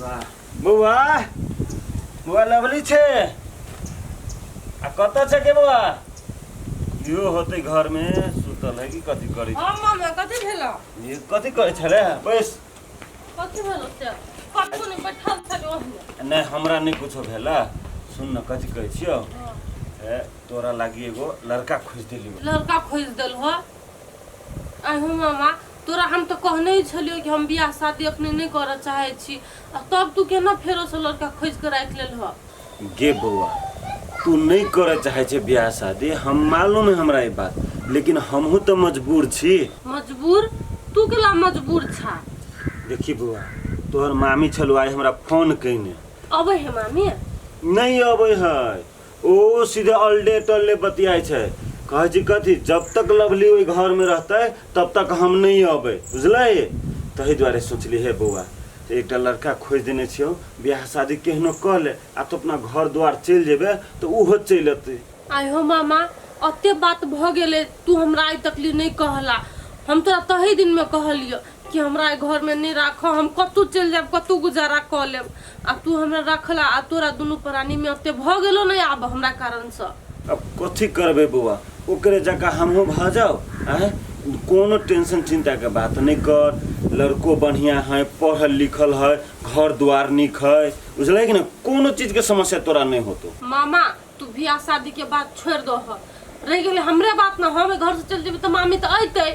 वाह बउआ बउआ लवली छे आ कत छे के बउआ यो होते घर में सुतल है कि कथी करी हां मामा कथी भेलो ये कथी करे छले बस कथी भेलो से कथू ने बैठल छलो नहीं हमरा नहीं कुछो भेला सुन न कथी कहै छियो ए तोरा लागी एगो लड़का खोज देली लड़का खोज देल हो आई हो मामा तोरा हम तो कहने ही छलियो कि हम बियाह शादी अपने नहीं करे चाहे छी तब तू केना फेरो से लड़का खोज के राख लेल हो गे बउआ तू नहीं करे चाहे छे बियाह शादी हम मालूम है हमरा ये बात लेकिन हमहू तो मजबूर छी मजबूर तू केला मजबूर छा देखी बुआ तोहर मामी छलो आई हमरा फोन कइने अबे है मामी नहीं अबे है ओ सीधे अल्डे टल्ले बतियाई छे कहे जी कथी जब तक लवली ओई घर में रहता है तब तक हम नहीं अबे बुझले तही द्वारे सोचली है बुआ एक लड़का खोज देने छियो बियाह शादी केहनो कर ले आ तो अपना घर द्वार चल जेबे तो उहो चल अते आई हो मामा अते बात भ गेले तू हमरा आई तकली नहीं कहला हम तोरा तही दिन में कहलियो कि हमरा घर में नहीं राखो हम कतू चल जाब कतू गुजारा क लेब आ तू हमरा रखला आ तोरा दुनु प्राणी में अते भ गेलो नहीं आब हमरा कारण से अब कथी करबे बुआ ओकरे जगह हमहू भ जाओ हैं कोनो टेंशन चिंता के बात नहीं कर लड़को बढ़िया है पढ़ल लिखल है घर द्वार निक है बुझल कि ना कोनो चीज के समस्या तोरा नहीं होतो मामा तू बियाह शादी के बात छोड़ दो हो रह गेले हमरे बात ना हम घर से चल जेबे तो मामी तो अइते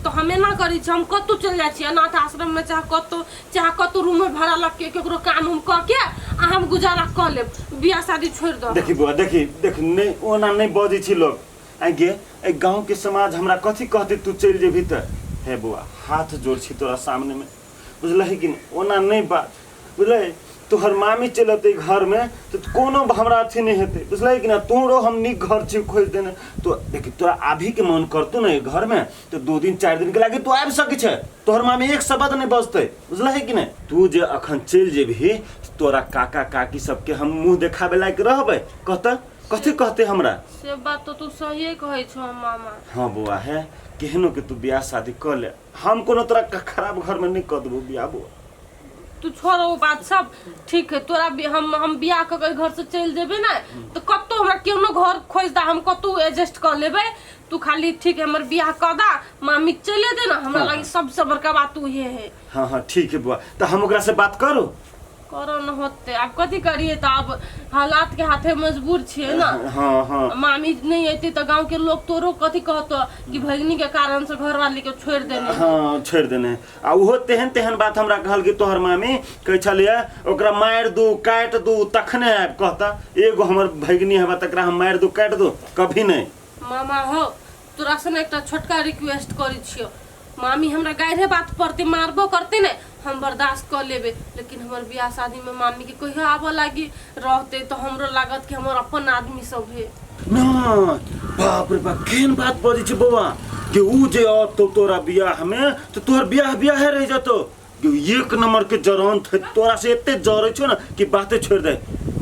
तो हमें ना करी हम कतू चल जाय छी अनाथ आश्रम में चाहे कतू रूम में भाड़ा लग के केकरो काम उम क के आ हम गुजारा क लेब बियाह शादी छोड़ दो देखी बुआ देख नहीं ओना नहीं बजी छी लोग आगे ए गांव के समाज हमरा कथी कहते तू चल जेबी त हे बुआ हाथ जोड़ छी तोरा सामने में बुझलही कि ओना नहीं बात बुझले तोहर मामी चलते घर में तो कोनो हमरा अथी नहीं हेते बुझलही कि ना तोरो हम निक घर छी खोज देने तो देखी तोरा अभी के मन करतू ना घर में तो 2 दिन 4 दिन के लागे तू आबि सकै छे तोहर मामी एक शब्द नहीं बजते बुझलही कि ना तू जे अखन चल जेबी तोरा काका काकी सबके हम मुंह देखाबे लायक रहबे कथी कहते हमरा से बात तो तू सही कहै छो मामा हां बुआ है केहनो के तू बियाह शादी कर ले हम कोनो तरह खराब घर में नहीं कर देबो बियाह बुआ तू छोड़ वो बात सब ठीक है तोरा हम बियाह क के घर से चल जेबे ना तो कत्तो हमरा केनो घर खोज दा हम कत्तो एडजस्ट कर लेबे तू खाली ठीक है हमर बियाह क दा मामी चले दे ना हमरा लागि सबसे बड़का बात तू ये है हां ठीक है बुआ तो हम ओकरा से बात करो न होते अब कथी करिए तो अब हालात के हाथे मजबूर छिए ना हां मामी नहीं आती तो गांव के लोग तोरो कथी कहतो कि भगनी के कारण से घर वाली के छोड़ देने हां छोड़ देने आ उहो तेहन बात हमरा कहल कि तोहर मामी कह छलिए ओकरा मार दू काट दू तखने आब कहता एगो हमर भगनी हवा तकरा हम मार दू काट दू कभी नहीं मामा हो तोरा से एकटा छोटका रिक्वेस्ट करी छियो मामी हमरा गायरे बात परते मारबो करते ने हम बर्दाश्त कर लेबे लेकिन हमर बियाह शादी में मामी के कहियो आबो लागी रहते तो हमरो लागत कि हमर अपन आदमी सब है ना बाप रे बाप केन बात बजी छ बउआ कि उ जे तो तोरा बियाह में तो तोहर बियाह रह जतो कि एक नंबर के जरन थे तोरा से एते जरे छो ना कि बातें छोड़ दे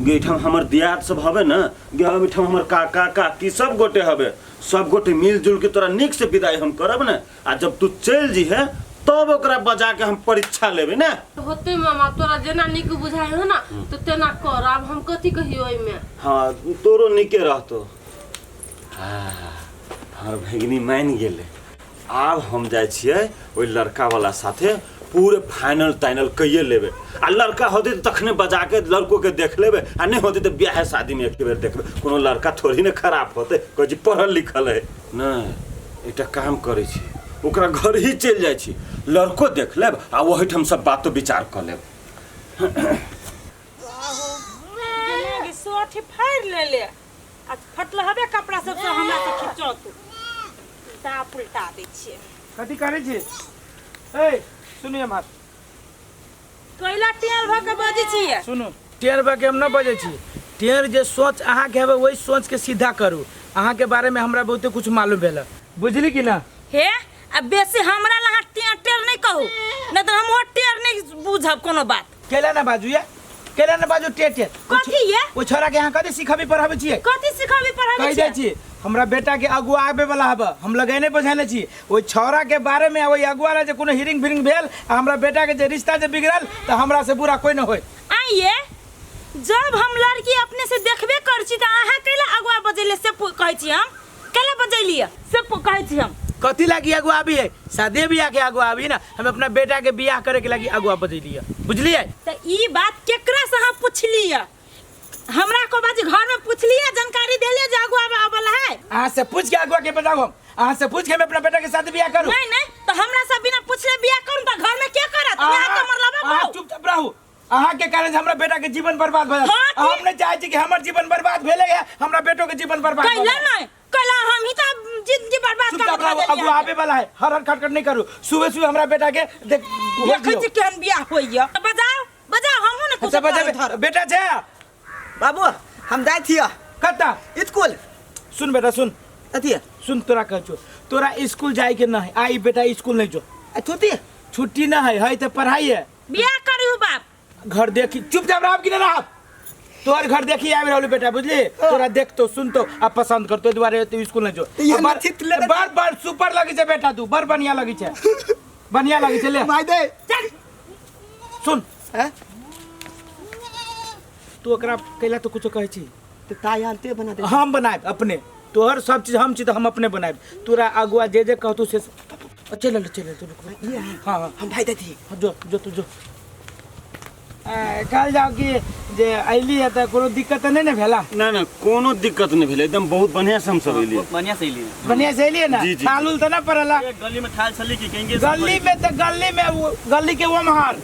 गेठम हमर दियाद सब हवे ना गेठम मिठम हमर काका काकी सब गोटे हवे सब गोटे मिलजुल के तोरा निक से विदाई हम करब ना आ जब तू चल जी है तब ओकरा बजा के हम परीक्षा लेबे ना होते मामा तोरा जेना निक बुझाय हो ना तो तेना कर अब हम कथी कहियो ओइ में हां तोरो निके रहतो हर भगनी मान गेले अब हम जाय छियै ओइ लड़का वाला साथे पूरे फाइनल टाइनल कइए लेबे आ लड़का होते तो तखने बजा के लड़को के देख लेबे आ नहीं होते तो ब्याह शादी में एक बेर देखबे कोनो लड़का थोड़ी ने खराब होते कोई पढ़ल लिखल है ना एटा काम करे छी ओकरा घर ही चल जाय छी लड़को देख लेब आ वही हम सब बातो विचार कर लेब दिमाग सोठी फाड़ ले आज फटल हबे कपड़ा सब से हमरा से खिचो तू दा उल्टा दे छी कथी करे छी ए सुनिए मार कोइला टेल भ के बजे छी सुनु टेर बा के हम न बजे छी टेर जे सोच अहाँ के हेबे वही सोच के सीधा करू अहाँ के बारे में हमरा बहुते कुछ मालूम भेल बुझली कि ना हे अब बेसी हमरा लहा टेर नहीं कहू न तो हम टेर नहीं बुझब कोनो बात केला ना बाजू ये केला ना बाजू टेर टेर कथी ये ओ छोरा के यहां कथी सिखाबी पढ़ाबे छी कथी सिखाबी पढ़ाबे कहि छी दे छी हमरा बेटा के अगुआ आबे वाला हब हम लगेने बझाने छी ओइ छौरा के बारे में ओइ अगुआ ला जे कोनो हिरिंग फिरिंग भेल आ हमरा बेटा के जे रिश्ता जे बिगड़ल त हमरा से बुरा कोई न होय। आइए जब हम लड़की अपने से देखबे कर छी त अहाँ कैला अगुआ बजेले से कहै छी हम कैला बजैलिए से कहै छी हम कथी लागी अगुआ भी है शादी बियाह के अगुआ भी ना हम अपना बेटा के बियाह करे के लागी अगुआ बजैलिए बुझलिए। त ई बात केकरा से अहाँ पुछलिए हमरा को बाजी घर में पुछलिए जानकारी देलिए जे अगुआ वाला है अहाँ से पूछ के अगुआ के बताओ हम अहाँ से पूछ के हम अपना बेटा के शादी बियाह करूं। नहीं तो हमरा सब बिना पूछले बियाह करूं त घर में के करत यहाँ तो मर लबा अहाँ चुपचाप रहू अहाँ के कारण से हमरा बेटा के जीवन बर्बाद भइल हम नहीं चाहै छी कि हमर जीवन बर्बाद भेले है हमरा बेटो के जीवन बर्बाद कैला नहीं कैला हम ही त जिंदगी बर्बाद कर देलिए। अगुआ आबे वाला है हर खटखट नहीं करू सुबह सुबह हमरा बेटा के देखै छी केहन बियाह होइया बजाओ बजाओ हमहु ने अच्छा बजा बेटा छे बाबू हम जाए थिया कत्ता स्कूल सुन बेटा सुन अथी सुन तोरा कह छो तोरा स्कूल जाए के ना है आई बेटा स्कूल नहीं जो छुट्टी छुट्टी ना है तो पढ़ाई है बियाह करू बाप घर देखी चुपचाप रह कि ना तोर घर देखी आबि रहलू बेटा बुझली तोरा देख तो सुन तो अब पसंद कर तो दुआरे तू स्कूल नहीं जो बार बार सुपर लगी छे बेटा तू बड़ बढ़िया लगी छे बढ़िया लगी छे ले भाई दे सुन हैं तू ओकरा कैला तो कुछ कहै छी तो ताई आलते बना दे हम बनाए अपने तोहर सब चीज हम छी तो हम अपने बनाए तोरा अगुआ जे कहतू से चल ये है हाँ हाँ हम भाई दे थी जो जो तू जो कल जाओ कि जे अइली है तो कोनो दिक्कत नहीं ना भेला ना ना कोनो दिक्कत नहीं भेल एकदम बहुत बढ़िया से हम सब एलिए बढ़िया से लिए बढ़िया से अइली ना जी, जी। थालुल तो ना पड़ला गली में ठाल छली की कहेंगे गली में तो गली के वो महार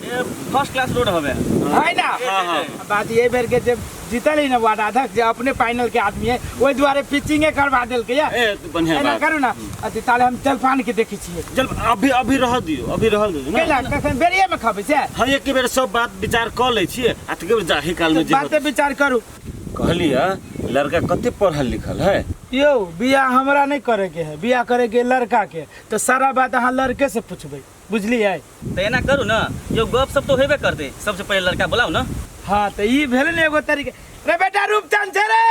फर्स्ट क्लास रोड हवे है ना हाँ, हाँ। बात ये बेर के जब जीतल ही ना वार्ड अध्यक्ष जे अपने फाइनल के आदमी है ओइ द्वारे पिचिंग करवा देल के ए तो बढ़िया एना बात करू ना अति ताले हम जलपान के देखै छियै चल अभी रह दियो कैला ना कखन बेरिये में खबै से हम एक बेर सब बात विचार क लै छियै आ तके बेर जाही काल में जे बाते विचार करू कहलिए लड़का कते पढ़ल लिखल है यो बियाह हमरा नहीं करे के है बियाह करे के लड़का के तो सारा बात अहाँ लड़के से पूछबै बुझलिए। तो एना करू ना यो गप सब तो हेबे करते सबसे पहले लड़का बुलाओ ना हाँ तो ई भेल ने एगो तरीके रे बेटा रूपचंद छे रे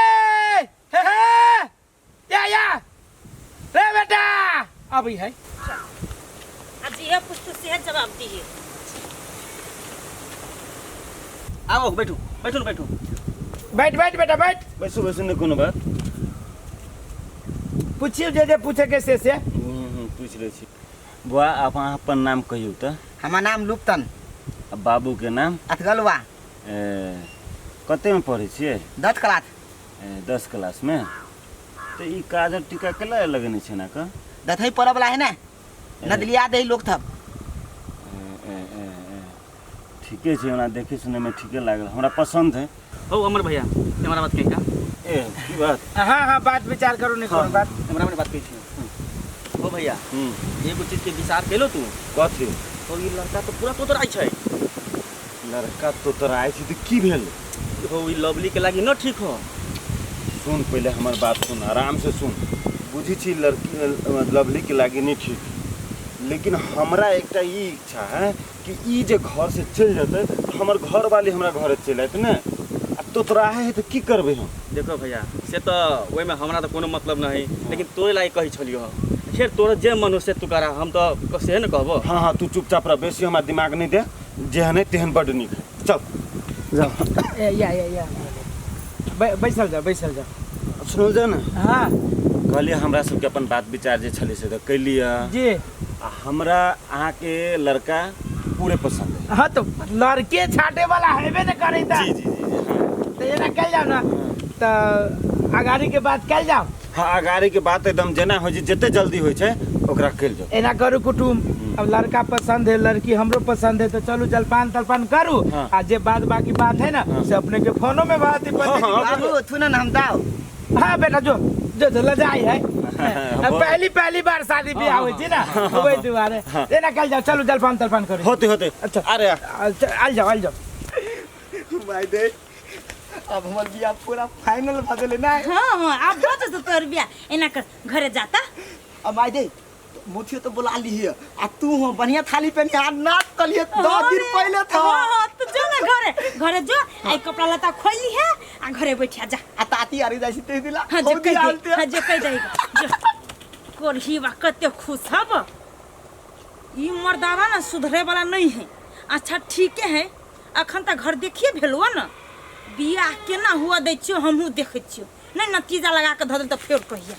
हे या रे बेटा अभी है आज ये पुस्तक से जवाब दीजिए आओ बैठो बैठो ना बैठो बैठ बेटा बैठ बैसो नहीं कोनो बात पूछियो जे पूछे के से पूछ लै छी बुआ आप अपन नाम कहियो त हमार नाम लुप्तन बाबू के नाम अथगलवा कते में पढ़े छियै 10 क्लास 10 क्लास में तो ई काजर टीका केला लगने छै ना का दथई पड़े वाला है ना नदलिया दे लोग थब ठीके छै हमरा देखे सुने में ठीके लागल हमरा पसंद है हो अमर भैया हमारा बात कहीं का ए की बात हाँ बात विचार करू नहीं करू बात हमारा बात कही थी हो भैया एगो चीज के विचार केलो तू कथी तो ये लड़का तो पूरा तोतर आई छै लड़का तो तोरा आइ छी त की भेल हो ई लवली के लागी न ठीक हो सुन पहले हमार बात सुन आराम से सुन बुझी छी लड़की लवली के लागी नहीं ठीक लेकिन हमरा एकटा ई इच्छा है कि ई जे घर से चल जते तो हमर घर वाली हमरा घर चल आत ने आ तो तोरा है तो की करबे हम देखो भैया से तो ओइ में हमरा तो कोनो मतलब नहीं लेकिन तोरे लागी कही छलियो हो खैर तोरा जे मन हो से तू करा हम तो कसे न कहबो हाँ तू चुपचाप रह बेसी हमरा दिमाग नहीं दे जेहन है तेहन बड नीक है चल जा या बैसल जा सुनो जा ना हाँ कहलिए हमरा सबके अपन बात विचार जे छले से तो कैलिए जी आ हमरा अहाँ के लड़का पूरे पसंद है हाँ तो लड़के छाटे वाला हेबे न करे ता जी हाँ तो एना कल जाओ ना तो अगाड़ी के बात कल जाओ हाँ अगाड़ी के बात एकदम जेना हो जते जल्दी होइ छै ओकरा कल जाओ एना करू कुटुम अब लड़का पसंद है लड़की हमरो पसंद है तो चलो जलपान तलपान करू हाँ। आ जे बात बाकी बात है ना से अपने के फोनो में बात है बाबू थुनन हम दाओ हाँ बेटा जो लजाई है अब पहली बार शादी ब्याह होइ छै ना ओइ दुआरे एना कल जाओ चलो जलपान तलपान करू होते अच्छा अरे आल जाओ भाई दे अब हमर बियाह पूरा फाइनल भ गेले ना हाँ अब बता तो तोर बियाह एना कर घरे जाता अब भाई दे मुथियो तो बुला ली है आ तू हो बढ़िया थाली पहनी आ नाच कलिए 10 दिन पहले था हाँ, तो जो ना घरे जो आई कपड़ा लता खोली है आ घरे बैठिया जा। आ ताती आरी जाई ते दिला हाँ जो हौदी कह आलते। दे हाँ जो कह देगा कोरही बा कते खुश हब ई मर्दावा ना सुधरे वाला नहीं है। अच्छा ठीक है अखन तक घर देखिए भेलुआ ना बियाह केना हुआ दै छियो हमहूँ देखै छियो नहीं नतीजा लगा के धऽ देल तऽ फेर कहिया